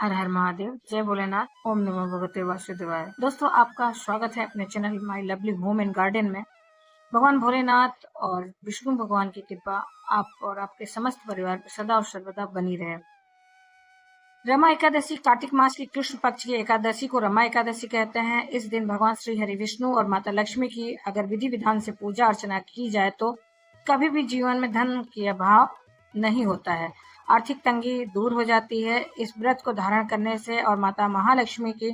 हर हर महादेव, जय भोलेनाथ, ओम नमो भगवते वासुदेवाय। दोस्तों, आपका स्वागत है अपने channel my lovely home and garden में। भगवान भोलेनाथ और विष्णु भगवान की कृपा आप और आपके समस्त परिवार पर सदा और सर्वदा बनी रहे। रमा एकादशी कार्तिक मास की कृष्ण पक्ष की एकादशी को रमा एकादशी कहते हैं। इस दिन भगवान श्री हरि विष्णु और माता लक्ष्मी की अगर विधि विधान से पूजा अर्चना की जाए तो कभी भी जीवन में धन की अभाव नहीं होता है, आर्थिक तंगी दूर हो जाती है। इस व्रत को धारण करने से और माता महालक्ष्मी की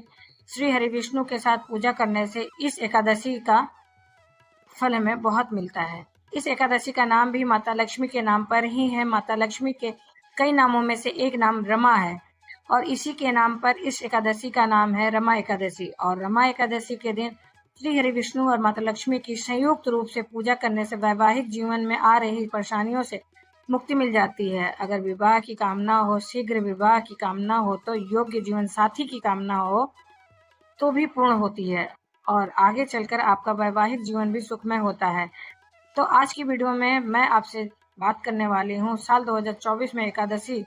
श्री हरि विष्णु के साथ पूजा करने से इस एकादशी का फल हमें बहुत मिलता है। इस एकादशी का नाम भी माता लक्ष्मी के नाम पर ही है। माता लक्ष्मी के कई नामों में से एक नाम रमा है और इसी के नाम पर इस एकादशी का नाम है रमा एकादशी। और रमा एकादशी के दिन श्री हरि विष्णु और माता लक्ष्मी की संयुक्त रूप से पूजा करने से वैवाहिक जीवन में आ रही परेशानियों से मुक्ति मिल जाती है। अगर विवाह की कामना हो, शीघ्र विवाह की कामना हो, तो योग्य जीवन साथी की कामना हो तो भी पूर्ण होती है और आगे चलकर आपका वैवाहिक जीवन भी सुखमय होता है। तो आज की वीडियो में मैं आपसे बात करने वाली हूँ साल 2024 में एकादशी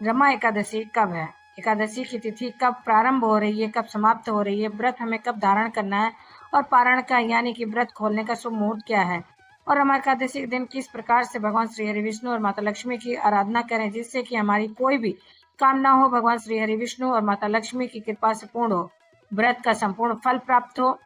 रमा एकादशी कब है, एकादशी की तिथि कब प्रारंभ हो रही है, कब समाप्त हो रही है, व्रत हमें कब धारण करना है और पारण का यानी कि व्रत खोलने का शुभ मुहूर्त क्या है, और रमा एकादशी के दिन किस प्रकार से भगवान श्री हरि विष्णु और माता लक्ष्मी की आराधना करें जिससे कि हमारी कोई भी कामना हो भगवान श्री हरि विष्णु और माता लक्ष्मी की कृपा से पूर्ण हो, व्रत का संपूर्ण फल प्राप्त हो।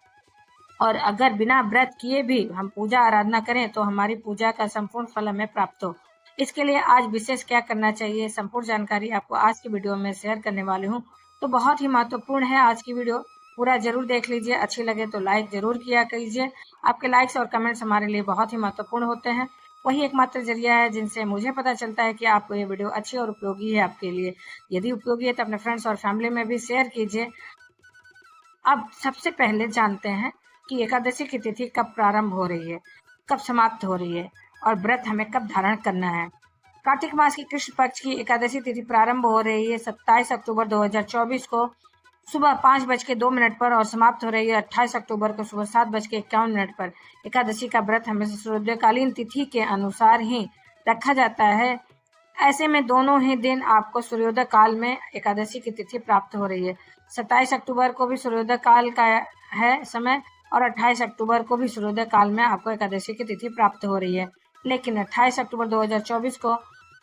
और अगर बिना व्रत किए भी हम पूजा आराधना करें तो हमारी पूजा का संपूर्ण फल हमें प्राप्त हो। इसके लिए आज विशेष क्या करना चाहिए, संपूर्ण जानकारी आपको आज की वीडियो में शेयर करने वाली हूँ। तो बहुत ही महत्वपूर्ण है आज की वीडियो, पूरा जरूर देख लीजिए। अच्छी लगे तो लाइक जरूर किया कीजिए। आपके लाइक्स और कमेंट्स हमारे लिए बहुत ही महत्वपूर्ण होते हैं। वही एकमात्र जरिया है जिनसे मुझे पता चलता है कि आपको ये वीडियो अच्छी और उपयोगी है आपके लिए। यदि उपयोगी है तो अपने फ्रेंड्स और फैमिली में भी शेयर कीजिए। अब सबसे पहले जानते हैं कि एकादशी की तिथि कब प्रारंभ हो रही है, कब समाप्त हो रही है और व्रत हमें कब धारण करना है। कार्तिक मास की कृष्ण पक्ष की एकादशी तिथि प्रारंभ हो रही है 27 अक्टूबर 2024 को सुबह 5:02 पर और समाप्त हो रही है 28 अक्टूबर को सुबह 7:51 पर। एकादशी का व्रत हमेशा सूर्योदयकालीन तिथि के अनुसार ही रखा जाता है। ऐसे में दोनों ही दिन आपको सूर्योदय काल में एकादशी की तिथि प्राप्त हो रही है। 27 अक्टूबर को भी सूर्योदय काल का है समय और 28 अक्टूबर को भी सूर्योदय काल में आपको एकादशी की तिथि प्राप्त हो रही है। लेकिन 28 अक्टूबर 2024 को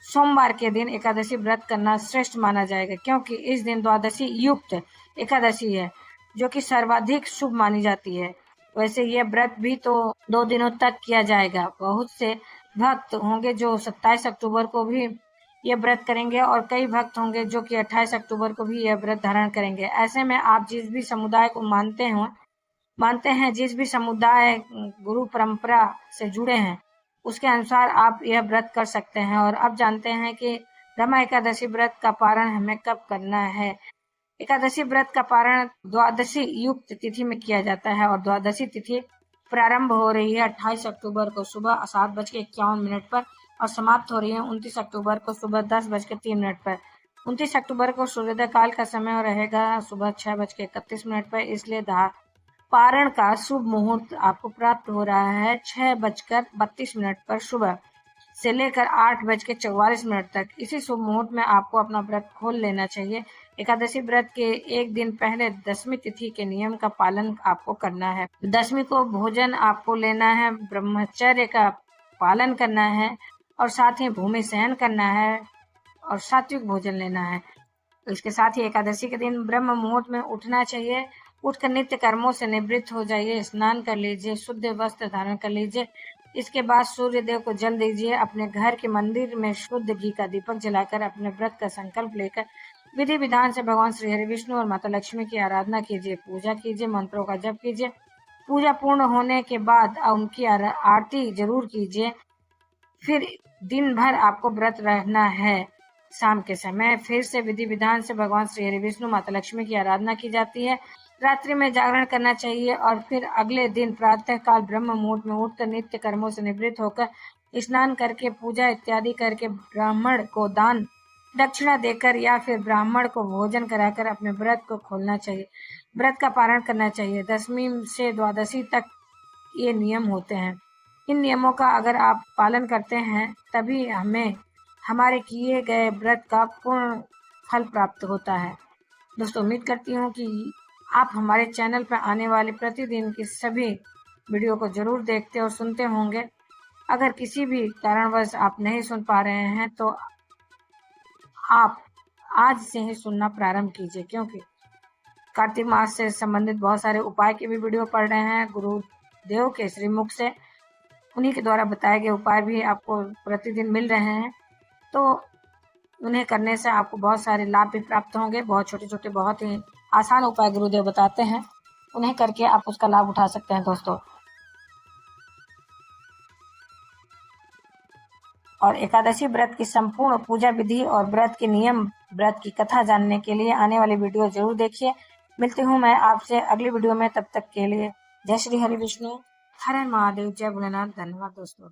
सोमवार के दिन एकादशी व्रत करना श्रेष्ठ माना जाएगा क्योंकि इस दिन द्वादशी युक्त एकादशी है जो कि सर्वाधिक शुभ मानी जाती है। वैसे यह व्रत भी तो 2 दिनों तक किया जाएगा। बहुत से भक्त होंगे जो 27 अक्टूबर को भी ये व्रत करेंगे और कई भक्त होंगे जो कि 28 अक्टूबर को भी यह व्रत धारण करेंगे। ऐसे में आप जिस भी समुदाय को मानते हैं, जिस भी समुदाय गुरु परंपरा से जुड़े हैं, उसके अनुसार आप यह व्रत कर सकते हैं। और अब जानते हैं कि रमा एकादशी व्रत का पारण हमें कब करना है। एकादशी व्रत का पारण द्वादशी युक्त तिथि में किया जाता है और द्वादशी तिथि प्रारंभ हो रही है 28 अक्टूबर को सुबह 7:51 पर और समाप्त हो रही है 29 अक्टूबर को सुबह 10:03 पर। 29 अक्टूबर को सूर्योदय काल का समय रहेगा सुबह 6:31 पर। इसलिए पारण का शुभ मुहूर्त आपको प्राप्त हो रहा है 6:32 पर सुबह से लेकर 8:44 तक। इसी शुभ मुहूर्त में आपको अपना व्रत खोल लेना चाहिए। एकादशी व्रत के एक दिन पहले दशमी तिथि के नियम का पालन आपको करना है। दशमी को भोजन आपको लेना है, ब्रह्मचर्य का पालन करना है और साथ ही भूमि सहन करना है और सात्विक भोजन लेना है। इसके साथ ही एकादशी के दिन ब्रह्म मुहूर्त में उठना चाहिए। उठकर नित्य कर्मों से निवृत्त हो जाइए, स्नान कर लीजिए, शुद्ध वस्त्र धारण कर लीजिए। इसके बाद सूर्य देव को जल दीजिए। अपने घर के मंदिर में शुद्ध घी का दीपक जलाकर अपने व्रत का संकल्प लेकर विधि विधान से भगवान श्री हरि विष्णु और माता लक्ष्मी की आराधना कीजिए, पूजा कीजिए, मंत्रों का जप कीजिए। पूजा पूर्ण होने के बाद उनकी आरती जरूर कीजिए। फिर दिन भर आपको व्रत रहना है। शाम के समय फिर से विधि विधान से भगवान श्री हरि विष्णु माता लक्ष्मी की आराधना की जाती है। रात्रि में जागरण करना चाहिए और फिर अगले दिन प्रातः काल ब्रह्म मुहूर्त में उठकर नित्य कर्मों से निवृत्त होकर स्नान करके पूजा इत्यादि करके ब्राह्मण को दान दक्षिणा देकर या फिर ब्राह्मण को भोजन कराकर अपने व्रत को खोलना चाहिए, व्रत का पारण करना चाहिए। दशमी से द्वादशी तक ये नियम होते हैं। इन नियमों का अगर आप पालन करते हैं तभी हमें हमारे किए गए व्रत का पूर्ण फल प्राप्त होता है। दोस्तों उम्मीद करती हूँ कि आप हमारे चैनल पर आने वाले प्रतिदिन की सभी वीडियो को जरूर देखते और सुनते होंगे। अगर किसी भी कारणवश आप नहीं सुन पा रहे हैं तो आप आज से ही सुनना प्रारंभ कीजिए, क्योंकि कार्तिक मास से संबंधित बहुत सारे उपाय के भी वीडियो पढ़ रहे हैं गुरुदेव के श्रीमुख से। उन्हीं के द्वारा बताए गए उपाय भी आपको प्रतिदिन मिल रहे हैं, तो उन्हें करने से आपको बहुत सारे लाभ भी प्राप्त होंगे। बहुत छोटे छोटे बहुत ही आसान उपाय गुरुदेव बताते हैं, उन्हें करके आप उसका लाभ उठा सकते हैं दोस्तों। और एकादशी व्रत की संपूर्ण पूजा विधि और व्रत के नियम, व्रत की कथा जानने के लिए आने वाली वीडियो जरूर देखिए। मिलती हूँ मैं आपसे अगली वीडियो में, तब तक के लिए जय श्री हरि विष्णु, हर हर महादेव, जय भोलेनाथ। धन्यवाद दोस्तों।